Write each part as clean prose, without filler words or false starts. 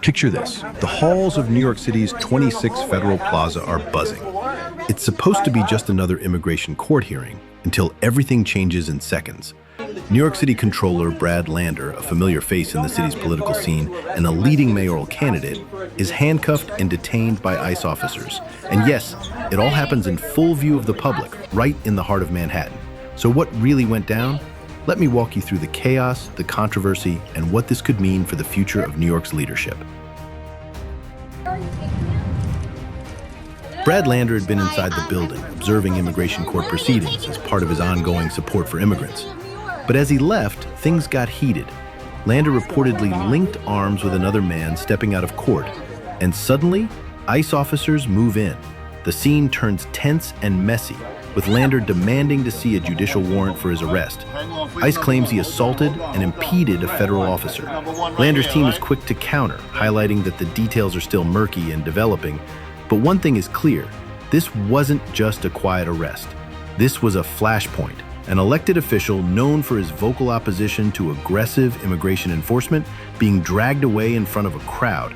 Picture this. The halls of New York City's 26 Federal Plaza are buzzing. It's supposed to be just another immigration court hearing until everything changes in seconds. New York City Comptroller Brad Lander, a familiar face in the city's political scene and a leading mayoral candidate, is handcuffed and detained by ICE officers. And yes, it all happens in full view of the public, right in the heart of Manhattan. So what really went down? Let me walk you through the chaos, the controversy, and what this could mean for the future of New York's leadership. Brad Lander had been inside the building, observing immigration court proceedings as part of his ongoing support for immigrants. But as he left, things got heated. Lander reportedly linked arms with another man stepping out of court, and suddenly, ICE officers move in. The scene turns tense and messy, with Lander demanding to see a judicial warrant for his arrest. ICE claims he assaulted and impeded a federal officer. Lander's team is quick to counter, highlighting that the details are still murky and developing. But one thing is clear, this wasn't just a quiet arrest. This was a flashpoint, an elected official known for his vocal opposition to aggressive immigration enforcement being dragged away in front of a crowd.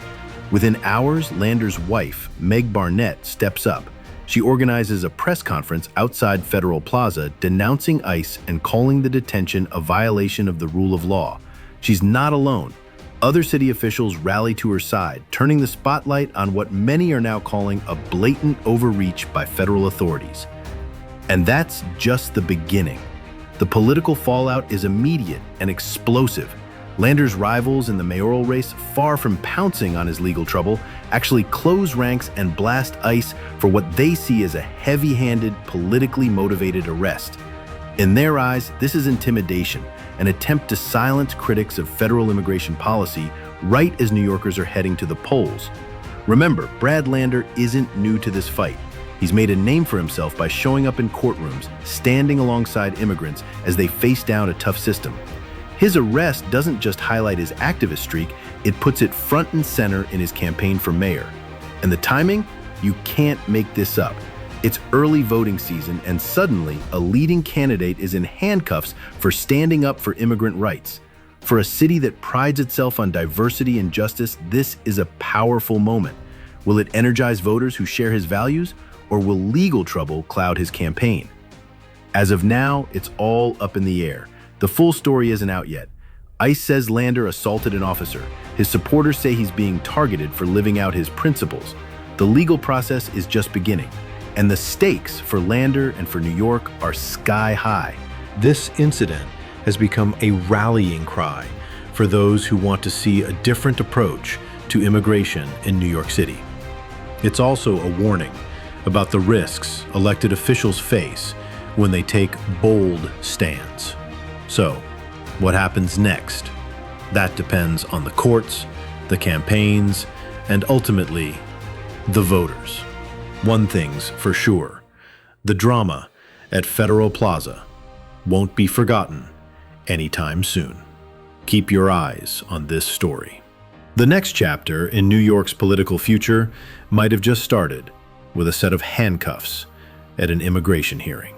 Within hours, Lander's wife, Meg Barnette, steps up. She organizes a press conference outside Federal Plaza denouncing ICE and calling the detention a violation of the rule of law. She's not alone. Other city officials rally to her side, turning the spotlight on what many are now calling a blatant overreach by federal authorities. And that's just the beginning. The political fallout is immediate and explosive. Lander's rivals in the mayoral race, far from pouncing on his legal trouble, actually close ranks and blast ICE for what they see as a heavy-handed, politically motivated arrest. In their eyes, this is intimidation, an attempt to silence critics of federal immigration policy right as New Yorkers are heading to the polls. Remember, Brad Lander isn't new to this fight. He's made a name for himself by showing up in courtrooms, standing alongside immigrants as they face down a tough system. His arrest doesn't just highlight his activist streak, it puts it front and center in his campaign for mayor. And the timing? You can't make this up. It's early voting season, and suddenly a leading candidate is in handcuffs for standing up for immigrant rights. For a city that prides itself on diversity and justice, this is a powerful moment. Will it energize voters who share his values, or will legal trouble cloud his campaign? As of now, it's all up in the air. The full story isn't out yet. ICE says Lander assaulted an officer. His supporters say he's being targeted for living out his principles. The legal process is just beginning, and the stakes for Lander and for New York are sky high. This incident has become a rallying cry for those who want to see a different approach to immigration in New York City. It's also a warning about the risks elected officials face when they take bold stands. So, what happens next? That depends on the courts, the campaigns, and ultimately, the voters. One thing's for sure, the drama at Federal Plaza won't be forgotten anytime soon. Keep your eyes on this story. The next chapter in New York's political future might have just started with a set of handcuffs at an immigration hearing.